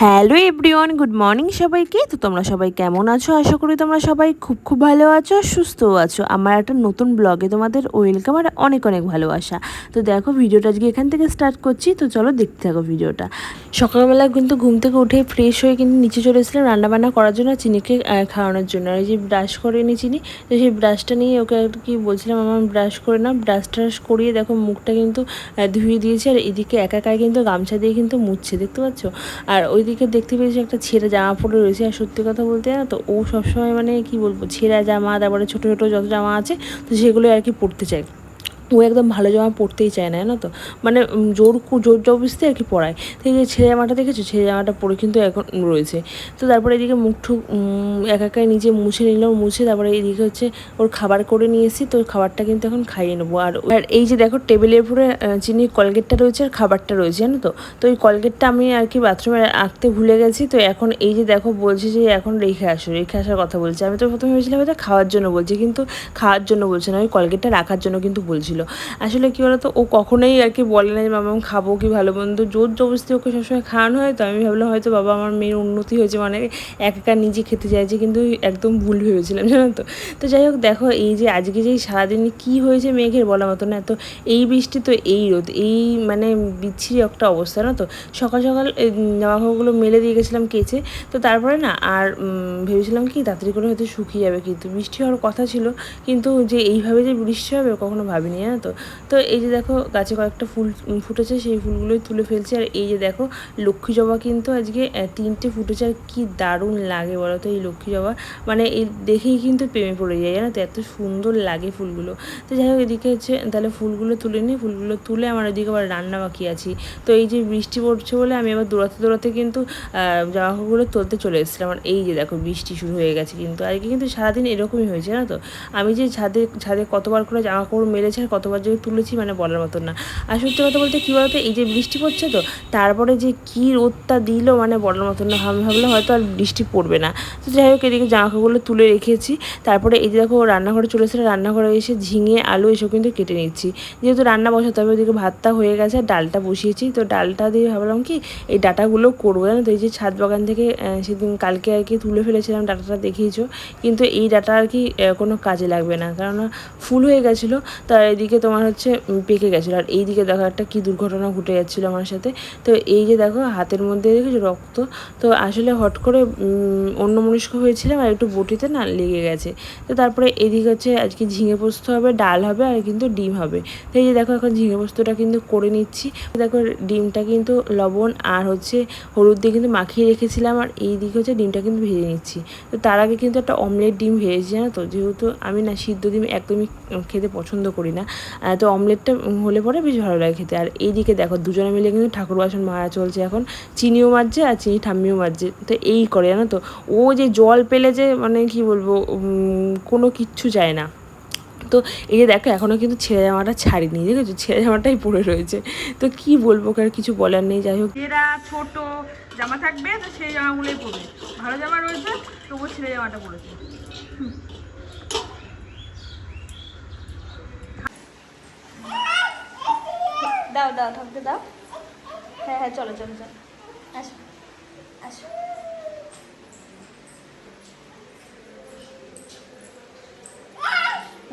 Hello everyone, good morning সবাইকে। তো তোমরা সবাই কেমন আছো? আশা করি তোমরা সবাই খুব ভালো আছো, সুস্থও আছো। আমার একটা নতুন ব্লগে তোমাদের ওয়েলকাম আর অনেক অনেক ভালোবাসা। তো দেখো, ভিডিওটা আজকে এখান থেকে স্টার্ট করছি, তো চলো দেখতে থাকো ভিডিওটা। সকালবেলা কিন্তু ঘুম থেকে উঠে ফ্রেশ হয়ে কিন্তু নিচে চলে এসেছিলাম রান্নাবান্না করার জন্য, চিনিকে খাওয়ানোর জন্য। আর এই যে ব্রাশ করে নি চিনি, তো সেই ব্রাশটা নিয়ে ওকে আর কি বলছিলাম আমার ব্রাশ করে না। ব্রাশ ট্রাশ করিয়ে দেখো মুখটা কিন্তু ধুয়ে দিয়েছি। আর এদিকে একা কিন্তু গামছা দিয়ে কিন্তু মুছছে, দেখতে পাচ্ছ। আর ওইদিকে দেখতে পেয়েছি একটা ছেঁড়া জামা পরে রয়েছে। আর সত্যি কথা বলতে না, তো ও সবসময় মানে কি বলবো, ছেঁড়া জামা, তারপরে ছোটো ছোটো যত জামা আছে তো সেগুলো আর কি পরতে চায়। ও একদম ভালো জামা পরতেই চায় না, জানো তো, মানে জোর জবরদস্তি আর কি পরায়। তো এই যে ছেলে জামাটা দেখেছো, ছেলে জামাটা পরে কিন্তু এখন রয়েছে। তো তারপরে এদিকে মুখ ঠুক একাই নিজে মুছে নিলাম, মুছে তারপরে এইদিকে হচ্ছে ওর খাবার করে নিয়ে এসেছি। তো খাবারটা কিন্তু এখন খাইয়ে নেবো। আর এই যে দেখো টেবিলের উপরে চিনির কলগেটটা রয়েছে আর খাবারটা রয়েছে, জানো তো। তো ওই কলগেটটা আমি আর কি বাথরুমে আঁকতে ভুলে গেছি। তো এখন এই যে দেখো বলছি যে এখন রেখে আসার কথা বলছে। আমি তো প্রথমে ভেবেছিলাম হয়তো খাওয়ার জন্য বলছি, কিন্তু খাওয়ার জন্য বলছে না, ওই কলগেটটা রাখার জন্য কিন্তু বলছিল। আসলে কী বলতো, ও কখনোই আর কি বলে না যে মামা আমি খাবো কি ভালো মন্দ, জোর জবরদস্তি ওকে সবসময় খাওয়ানো হয়। তো আমি ভাবলাম হয়তো বাবা আমার মেয়ের উন্নতি হয়েছে, মানে একা নিজে খেতে চাইছে, কিন্তু একদম ভুল ভেবেছিলাম, জানো তো। তো যাই হোক, দেখো এই যে আজকে যেই সারাদিনে কী হয়েছে মেঘের বলার মতো না। তো এই বৃষ্টি তো এই রোদ, এই মানে বিচ্ছিরি একটা অবস্থা না। তো সকাল সকাল জামাকাপড়গুলো মেলে দিয়ে গেছিলাম কেচে। তো তারপরে না আর ভেবেছিলাম কি তাড়াতাড়ি করে হয়তো শুকিয়ে যাবে, কিন্তু বৃষ্টি হওয়ার কথা ছিল, কিন্তু যে এইভাবে যে বৃষ্টি হবে কখনো ভাবিনি, জানো তো। তো এই যে দেখো গাছে কয়েকটা ফুল ফুটেছে, সেই ফুলগুলোই তুলে ফেলছি। আর এই যে দেখো লক্ষ্মী জবা কিন্তু আজকে 3টে ফুটেছে। আর কি দারুণ লাগে বলো তো এই লক্ষ্মী জবা, মানে এই দেখেই কিন্তু প্রেমে পড়ে যায়, জানো তো, এত সুন্দর লাগে ফুলগুলো। তো যাই হোক, এদিকে হচ্ছে তাহলে ফুলগুলো তুলে নিই। ফুলগুলো তুলে আমার এদিকে আবার রান্না বাকি আছি। তো এই যে বৃষ্টি পড়ছে বলে আমি আবার দৌড়াতে কিন্তু জামাকাপড়গুলো তুলতে চলে এসেছিলাম। আর এই যে দেখো বৃষ্টি শুরু হয়ে গেছে, কিন্তু আজকে কিন্তু সারাদিন এরকমই হয়েছে, জানো তো। আমি যে ছাদে কতবার করে জামাকাপড় মেলেছি আর কতবার যে তুলেছি, মানে বলার মতন না। আর সত্যি কথা বলতে কী বলতো, এই যে বৃষ্টি পড়ছে তো তারপরে যে কী রোদটা দিল, মানে বলার মতন না। আমি ভাবলাম হয়তো আর বৃষ্টি পড়বে না। তো যাই হোক, এদিকে জামাকাপড়গুলো তুলে রেখেছি। তারপরে এই যে দেখো রান্নাঘরে চলে এসেছিলো, রান্নাঘরে এসে ঝিঙে আলু এসব কিন্তু কেটে নিচ্ছি, যেহেতু রান্না বসাতে হবে। ওইদিকে ভাতটা হয়ে গেছে, ডালটা বসিয়েছি। তো ডালটা দিয়ে ভাবলাম কি এই ডাটাগুলো করবো, জানো তো। এই যে ছাদ বাগান থেকে সেদিন কালকে আর কি তুলে ফেলেছিলাম, ডাটাটা দেখিয়েছো, কিন্তু এই ডাটা আর কি কোনো কাজে লাগবে না, কারণ ফুল হয়ে গেছিলো। তার এদিকে তোমার হচ্ছে পেকে গেছিলো। আর এই দিকে দেখো একটা কী দুর্ঘটনা ঘটে যাচ্ছিলো আমার সাথে। তো এই যে দেখো হাতের মধ্যে দেখেছো রক্ত। তো আসলে হট করে অন্যমনস্ক হয়েছিলাম, আর একটু বটিতে না লেগে গেছে। তো তারপরে এদিকে হচ্ছে আজকে ঝিঙে পোস্ত হবে, ডাল হবে, আর কিন্তু ডিম হবে। তো এই যে দেখো এখন ঝিঙে পোস্তটা কিন্তু করে নিচ্ছি। দেখো ডিমটা কিন্তু লবণ আর হচ্ছে হলুদ দিয়ে কিন্তু মাখিয়ে রেখেছিলাম। আর এই দিকে হচ্ছে ডিমটা কিন্তু ভেজে নিচ্ছি। তো তার আগে কিন্তু একটা অমলেট ডিম ভেজেছি, জানো তো, যেহেতু আমি না সিদ্ধ ডিম একদমই খেতে পছন্দ করি না। তো অমলেটটা হলে পরে বেশ ভালো লাগে খেতে। আর এইদিকে দেখো দুজনে মিলে কিন্তু ঠাকুর বাসন মাজা চলছে এখন। চিনিও মাজছে আর চিনি ঠাম্মিও মাজছে। তো এই করে, জানো তো, ও যে জল পেলে যে মানে কি বলবো কোনো কিচ্ছু চায় না। তো এই যে দেখো এখনও কিন্তু ছেঁড়া জামাটা ছাড়িনি, দেখেছো, ছেঁড়া জামাটাই পরে রয়েছে। তো কি বলবো, কার কিছু বলার নেই। যাই হোক, এরা ছোট জামা থাকবে তো সেই জামাগুলোই পরবে, ভালো জামা রয়েছে তবুও ছেলে জামাটা পরেছে। দাও দাও থাকতে দাও। হ্যাঁ হ্যাঁ, চলো চলো চলো, আসো আসো।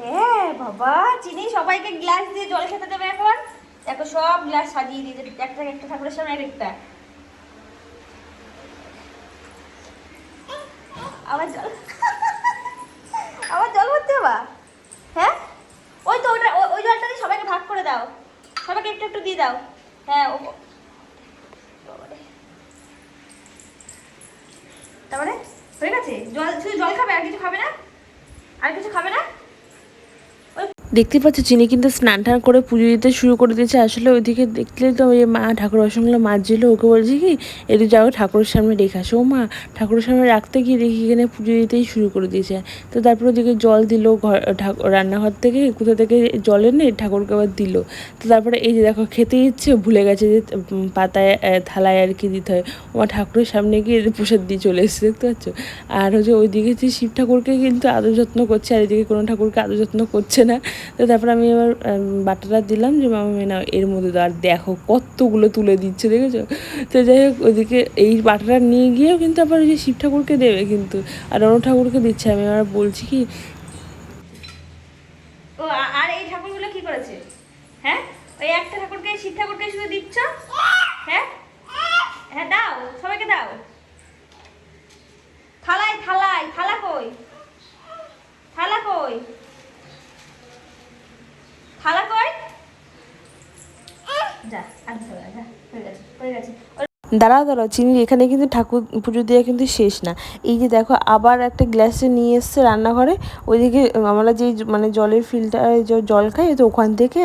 হ্যাঁ বাবা, চিনি সবাইকে গ্লাস দিয়ে জল খেতে দেবে এখন। দেখো সব গ্লাস সাজিয়ে দিয়েছে, একটা একটা ঠাকুরের সামনে একটা। আবার জল আবার জল ভরতে হবা। হ্যাঁ ওই তো ওটা, ওই জলটা দিয়ে সবাইকে ভাগ করে দাও, সবাইকে একটু একটু দিয়ে দাও। হ্যাঁ ও তারপরে হয়ে গেছে জল, শুধু জল খাবে আর কিছু খাবে না, আর কিছু খাবে না। দেখতে পাচ্ছ চিনি কিন্তু স্নান টান করে পুজো দিতে শুরু করে দিয়েছে। আসলে ওইদিকে দেখলে তো ওই মা ঠাকুর বাসনগুলো মাজছিল, ওকে বলছি কি একটু যাও ঠাকুরের সামনে রেখে আসো। ও মা ঠাকুরের সামনে রাখতে গিয়ে দেখি এখানে পুজো দিতেই শুরু করে দিয়েছে। তো তারপর ওদিকে জল দিল, রান্নাঘর থেকে কোথা থেকে জল এনে ঠাকুরকে আবার দিল। তো তারপরে এই যে দেখো খেতে ইচ্ছে ভুলে গেছে যে পাতায় থালায় আর কি দিতে হয়। ও ঠাকুরের সামনে গিয়ে প্রসাদ দিয়ে চলে এসেছে, দেখতে পাচ্ছ। আর হচ্ছে ওইদিকে যে শিব ঠাকুরকে কিন্তু আদর যত্ন করছে, আর এদিকে কোনো ঠাকুরকে আদর যত্ন করছে না। তো তারপর আমি এবার বাটাটা দিলাম যে মামা না এর মধ্যে দাও, আর দেখো কতগুলো তুলে দিচ্ছে দেখেছো। তো যাই হোক ওদিকে এই বাটাটা নিয়ে গিয়েও কিন্তু আবার ওই যে শিব ঠাকুরকে দেবে কিন্তু, আর অন্য ঠাকুরকে দিচ্ছে। আমি আবার বলছি কি ও আর এই ঠাকুরগুলো কি করেছে? হ্যাঁ, ওই একটা ঠাকুরকে শিব ঠাকুরকে শুধু দিচ্ছ? হ্যাঁ হ্যাঁ, দাও সবাইকে দাও। থালায় থালায়, থালা কই? থালা কই? থালা কই? যা আর যা, হয়ে গেছে হয়ে গেছে। দাঁড়াও চিনির এখানে কিন্তু ঠাকুর পুজো দেওয়া কিন্তু শেষ না। এই যে দেখো আবার একটা গ্লাসে নিয়ে এসছে রান্নাঘরে, ওইদিকে আমরা যেই মানে জলের ফিল্টারে যে জল খাই, তো ওখান থেকে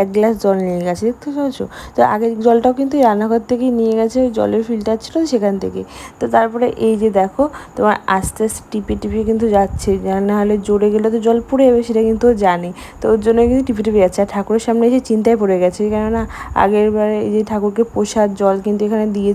এক গ্লাস জল নিয়ে গেছে, দেখতে পাচ্ছ। তো আগের জলটাও কিন্তু রান্নাঘর থেকেই নিয়ে গেছে, ওই জলের ফিল্টার ছিল সেখান থেকে। তো তারপরে এই যে দেখো তোমার আস্তে আস্তে টিপে টিপে কিন্তু যাচ্ছে, না হলে জোরে গেলে তো জল পড়ে যাবে, সেটা কিন্তু ও জানে। তো ওর জন্য কিন্তু টিপে টিপে যাচ্ছে। আর ঠাকুরের সামনে এসে চিন্তায় পড়ে গেছে, কেননা আগের বারে এই যে ঠাকুরকে প্রসাদ জল কিন্তু এখানে দিয়েছে,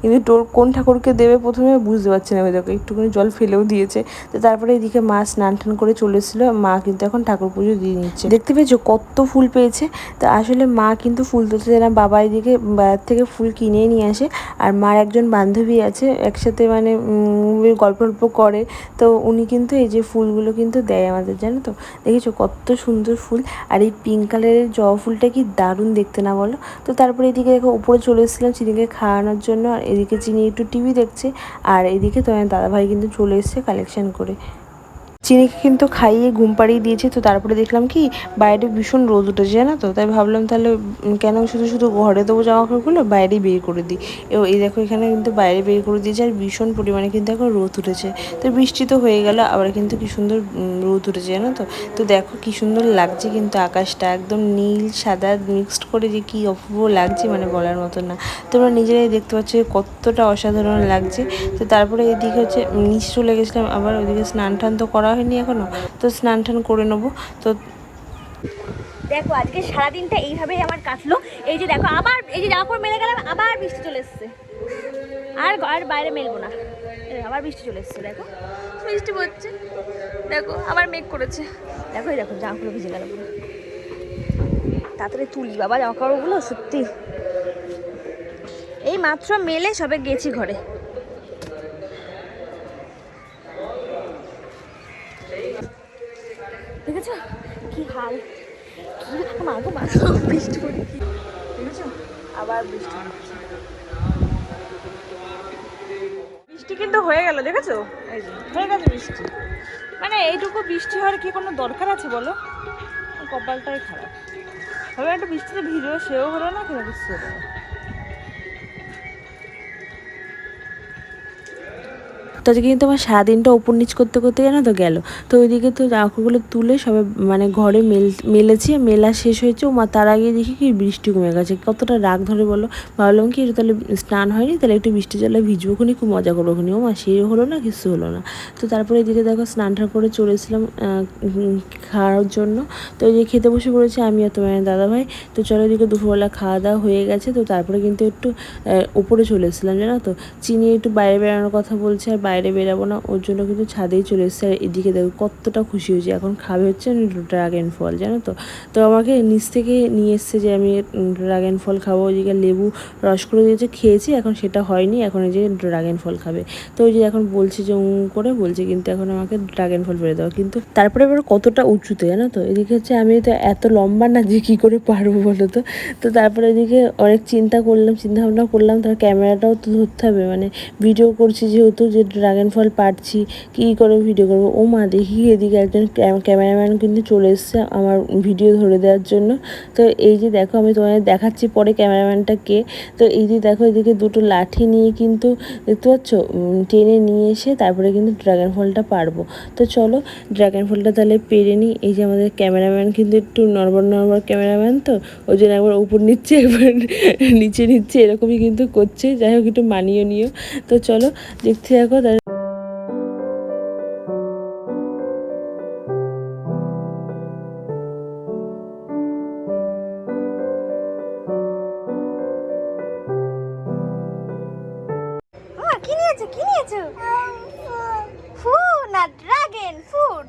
কিন্তু কোন ঠাকুরকে দেবে প্রথমে বুঝতে পারছে না। ওই দেখো একটুখানি জল ফেলেও দিয়েছে। তো তারপরে এদিকে মা স্নান টান করে চলে এসেছিলো, মা কিন্তু এখন ঠাকুর পুজো দিয়ে নিচ্ছে। দেখতে পেয়েছো কত ফুল পেয়েছে। তো আসলে মা কিন্তু ফুল তুলতে যায় না, বাবা এদিকে বাজার থেকে ফুল কিনে নিয়ে আসে। আর মার একজন বান্ধবী আছে, একসাথে মানে গল্প গল্প করে। তো উনি কিন্তু এই যে ফুলগুলো কিন্তু দেয় আমাদের, জানো তো। দেখেছো কত সুন্দর ফুল। আর এই পিঙ্ক কালারের জবা ফুলটা কি দারুণ দেখতে না বলো। তো তারপরে এদিকে দেখো উপরে চলে এসেছিলাম চিনিকে খাওয়ানোর জন্য, আর এদিকে চিনি একটু টিভি দেখছে, আর এদিকে তোমার দাদাভাই কিন্তু চলে এসেছে কালেকশন করে। চিনিকে কিন্তু খাইয়ে ঘুম পাড়িয়ে দিয়েছি। তো তারপরে দেখলাম কি বাইরে ভীষণ রোদ উঠেছে, জানো তো। তাই ভাবলাম তাহলে কেন শুধু শুধু ঘরে দেবো জামা কাপড়গুলো, বাইরে বের করে দিই। এই দেখো এখানে কিন্তু বাইরে বের করে দিয়েছে, আর ভীষণ পরিমাণে কিন্তু এখন রোদ উঠেছে। তো বৃষ্টি তো হয়ে গেল, আবার কিন্তু কি সুন্দর রোদ উঠেছে, জানো তো। তো দেখো কি সুন্দর লাগছে কিন্তু আকাশটা, একদম নীল সাদা মিক্সড করে যে কি অপূর্ব লাগছে, মানে বলার মতো না। তোমরা নিজেরাই দেখতে পাচ্ছ কতটা অসাধারণ লাগছে। তো তারপরে এদিকে হচ্ছে নিচে চলে গেছিলাম, আবার ওইদিকে স্নান টান তো করা হয়নি এখনও, তো স্নান টান করে নেবো। তো দেখো আজকে সারাদিনটা এইভাবেই আমার কাটলো। এই যে দেখো আবার এই যে জামা কাপড় মেলে গেলাম, আবার বৃষ্টি চলে এসছে। আর বাইরে মেলবো না, আবার বৃষ্টি চলে এসছে। দেখো বৃষ্টি পড়ছে, দেখো আবার মেঘ করেছে। দেখো এই দেখো জামা কাপড় ভিজে গেল পুরো। তাড়াতাড়ি তুলি বাবা জামা কাপড়গুলো, সত্যি এই মাত্র মেলে সবে গেছি ঘরে। দেখেছো কি হাল, কি মাগো মাগো বৃষ্টি পড়ে, কি দেখেছো আবার বৃষ্টি পড়ছে। বৃষ্টি কিন্তু হয়ে গেল, দেখেছো এই যে হয়ে গেছে বৃষ্টি। মানে এইটুকু বৃষ্টি হওয়ার কি কোনো দরকার আছে বলো, কপালটাই খারাপ। হবে একটা বৃষ্টিতে ভিজো, সেও হলো না, কোনো কিছু হলো না। তো আজকে কিন্তু আমার সারাদিনটা ওপর নিচ করতে করতে জানো তো গেল। তো ওইদিকে তো জামাকাপড়গুলো তুলে সবাই মানে ঘরে মেলেছি, মেলা শেষ হয়েছে। ও মা তার আগে দেখি কি বৃষ্টি কমে গেছে, কতটা রাগ ধরে বলো। ভাবলাম কি এটা তাহলে স্নান হয়নি, তাহলে একটু বৃষ্টি জলে ভিজবো, খুনি খুব মজা করবো খুনি। ও মা সে হলো না, কিছু হলো না। তো তারপরে এদিকে দেখো স্নান টান করে চলে এসেছিলাম খাওয়ার জন্য। তো ওই যে খেতে বসে পড়েছে আমি আর তোমার দাদাভাই। তো চলো এদিকে দুপুরবেলা খাওয়া দাওয়া হয়ে গেছে। তো তারপরে কিন্তু একটু উপরে চলে এসেছিলাম, জানো তো। চিনি একটু বাইরে বেড়ানোর কথা বলছে, আর বাইরে বেরাবো না, ওর জন্য কিন্তু ছাদেই চলে এসেছে। আর এদিকে দেখো কতটা খুশি হয়েছে, এখন খাবে হচ্ছে ড্রাগন ফল, জানো তো। তো আমাকে নিচ থেকে নিয়ে এসছে যে আমি ড্রাগন ফল খাবো। ওইদিকে লেবু রস করে দিয়েছে, খেয়েছি, এখন সেটা হয়নি, এখন এই যে ড্রাগন ফল খাবে। তো ওই যে এখন বলছে যে করে বলছে, কিন্তু এখন আমাকে ড্রাগন ফল পেরে দেওয়া। কিন্তু তারপরে এবার কতটা উঁচুতে, জানো তো। এদিকে হচ্ছে আমি তো এত লম্বা না যে কী করে পারবো বলো তো। তো তারপরে এদিকে অনেক চিন্তা ভাবনা করলাম, তার ক্যামেরাটাও তো ধরতে হবে, মানে ভিডিও করছি যেহেতু, যে ড্রাগন ফল পাড়ছি, কী করে ভিডিও করবো। ও মা দেখি এদিকে একজন ক্যামেরাম্যান কিন্তু চলে এসছে আমার ভিডিও ধরে দেওয়ার জন্য। তো এই যে দেখো আমি তোমাদের দেখাচ্ছি পরে ক্যামেরাম্যানটা কে। তো এই যে দেখো এদিকে দুটো লাঠি নিয়ে কিন্তু দেখতে পাচ্ছ টেনে নিয়ে এসে তারপরে কিন্তু ড্রাগন ফলটা পারবো। তো চলো ড্রাগন ফলটা তাহলে পেরে নিই। এই যে আমাদের ক্যামেরাম্যান কিন্তু একটু নড়বড় ক্যামেরাম্যান, তো ওই জন্য একবার উপর নিচ্ছে একবার নিচে নিচ্ছে, এরকমই কিন্তু করছে। যাই হোক একটু মানিয়ে নিও। তো চলো দেখতে থাকো। কি নিয়েছো কি নিয়েছো? ফু না ড্রাগন ফ্রুট।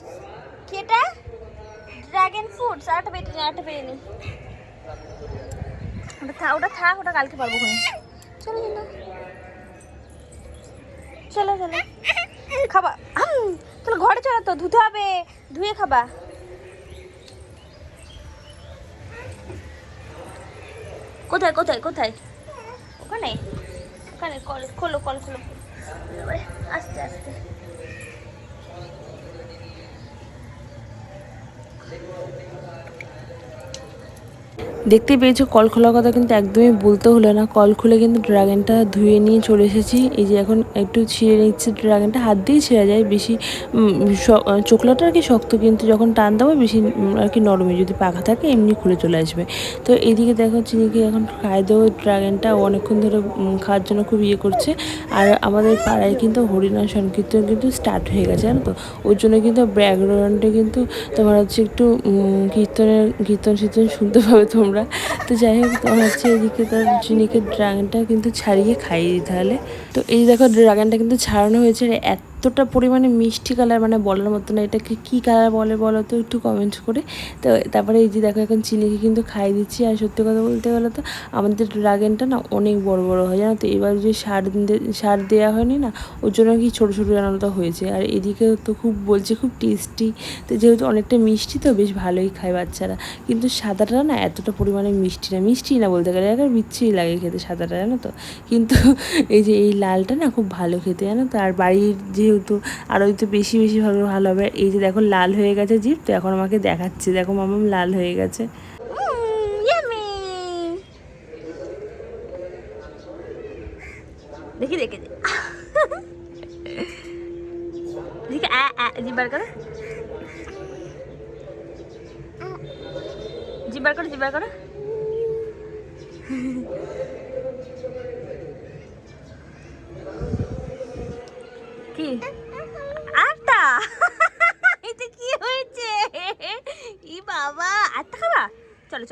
কি এটা? ড্রাগন ফ্রুটস আরেকটা পেয়ে নি ওটা থাক ওটা কালকে পারবো ওখানে চলো চলো চলো চলো খাবা চলো ঘরে চলো তো ধুতে হবে ধুয়ে খাবা কোথায় কোথায় কোথায় ওখানে ওখানে কল খোলো আস্তে আস্তে দেখতে পেয়েছো কল খোলার কথা কিন্তু একদমই বলতে হলো না। কল খুলে কিন্তু ড্রাগনটা ধুয়ে নিয়ে চলে এসেছি। এই যে এখন একটু ছিঁড়ে নিচ্ছে ড্রাগনটা, হাত দিয়ে ছেঁড়া যায়, বেশি চোকলাটা আর কি শক্ত, কিন্তু যখন টান দেবো বেশি আর কি নরমই, যদি পাখা থাকে এমনি খুলে চলে আসবে। তো এইদিকে দেখো চিনিকে এখন খাইয়ে দেবো ড্রাগনটা, অনেকক্ষণ ধরে খাওয়ার জন্য খুব ইয়ে করছে। আর আমাদের পাড়ায় কিন্তু হরিনাম সংকীর্তন কিন্তু স্টার্ট হয়ে গেছে জানো তো, ওর জন্য কিন্তু ব্যাকগ্রাউন্ডে কিন্তু তোমার হচ্ছে একটু কীর্তন শুনতে পাবে তোমরা। তো যাই হোক তোমার হচ্ছে এদিকে তার চিনিকে ড্রাগনটা কিন্তু ছাড়িয়ে খাইয়ে দিতে হলে। তো এই দেখো ড্রাগনটা কিন্তু ছাড়ানো হয়েছে, এতটা পরিমাণে মিষ্টি কালার, মানে বলার মতো না। এটাকে কী কালার বলে বলো তো একটু কমেন্ট করে। তো তারপরে এই যে দেখো এখন চিনিকে কিন্তু খাইয়ে দিচ্ছি। আর সত্যি কথা বলতে গেলে তো আমাদের ড্রাগনটা না অনেক বড় হয় জানো তো, এবার যে সার দেওয়া হয়নি না, ওর জন্য কি ছোটো জানানোটা হয়েছে। আর এদিকে তো খুব বলছে খুব টেস্টি, তো যেহেতু অনেকটা মিষ্টি তো বেশ ভালোই খায় বাচ্চারা। কিন্তু সাদাটা না এতটা পরিমাণে মিষ্টি না বলতে গেলে, একবার বিচ্ছিরি লাগে খেতে সাদাটা জানো তো। কিন্তু এই যে এই লালটা না খুব ভালো খেতে জানো তো। আর বাড়ির যেহেতু আরও তো বেশি ভালো হবে। এই যে দেখো লাল হয়ে গেছে জিভ, তো এখন আমাকে দেখাচ্ছে, দেখো মামাম লাল হয়ে গেছে। দেখি জিব্বার করো জিব্বার করো কি আটটা এটা কি হয়েছে ই বাবা আটটা খাবা চলো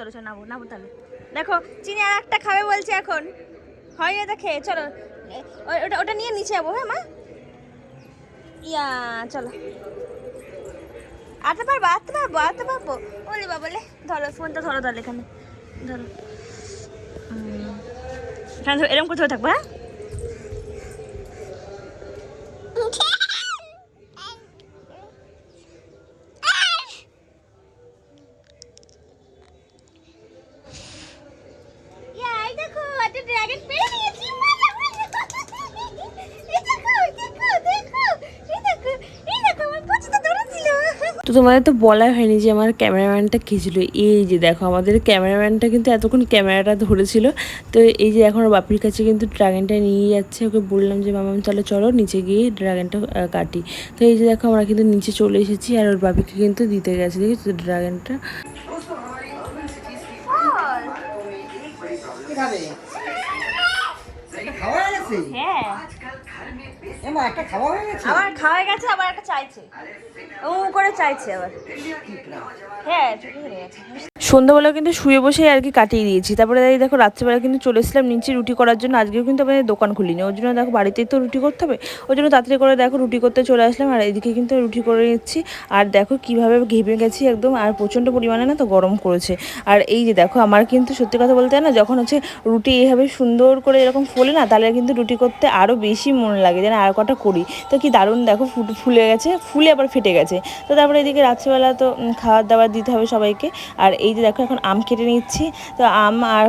নাবো তাহলে। দেখো চিনি আর একটা খাবে বলছে, এখন হয় না দেখে চলো ওটা নিয়ে নিচে যাবো। হ্যাঁ মা ইয়া চলো আটতে পারবো বলে বাবলে ধরো ফোনটা ধরো তাহলে এখানে ধরো এরকম করে ধরে থাকবো। হ্যাঁ দেখো একটা ড্রাগন পেয়ে নিয়েছি। তো তোমাদের তো বলাই হয়নি যে আমার ক্যামেরাম্যানটা কে ছিল। এই যে দেখো আমাদের ক্যামেরাম্যানটা কিন্তু এতক্ষণ ক্যামেরাটা ধরেছিল। তো এই যে এখন ওর বাপির কাছে কিন্তু ড্রাগনটা নিয়ে যাচ্ছে। ওকে বললাম যে মামাম তাহলে চলো নিচে গিয়ে ড্রাগনটা কাটি। তো এই যে দেখো আমরা কিন্তু নিচে চলে এসেছি, আর ওর বাপিকে কিন্তু দিতে গেছে দেখি ড্রাগনটা। হ্যাঁ আমার খাওয়া হয়ে গেছে, আবার একটা চাইছে ও করে চাইছে আবার। হ্যাঁ সন্ধ্যাবেলা কিন্তু শুয়ে বসে আর কি কাটিয়ে দিয়েছি। তারপরে দেখো রাত্রিবেলা কিন্তু চলে এসেছিলাম নিচে রুটি করার জন্য। আজকেও কিন্তু আমাদের দোকান খুলিনি, ওর জন্য দেখো বাড়িতেই তো রুটি করতে হবে, ওই জন্য তাড়াতাড়ি করে দেখো রুটি করতে চলে আসলাম। আর এদিকে কিন্তু রুটি করে নিচ্ছি। আর দেখো কীভাবে ঘেমে গেছি একদম, আর প্রচণ্ড পরিমাণে না তো গরম করেছে। আর এই যে দেখো আমার কিন্তু সত্যি কথা বলতে না, যখন হচ্ছে রুটি এইভাবে সুন্দর করে এরকম ফোলে না, তাহলে কিন্তু রুটি করতে আরও বেশি মন লাগে, যেন আর কটা করি। তো কি দারুণ দেখো ফুলে গেছে, ফুলে আবার ফেটে গেছে। তো তারপরে এদিকে রাত্রিবেলা তো খাবার দাবার দিতে হবে সবাইকে। আর এই যে দেখো এখন আম কেটে নিচ্ছি। তো আম আর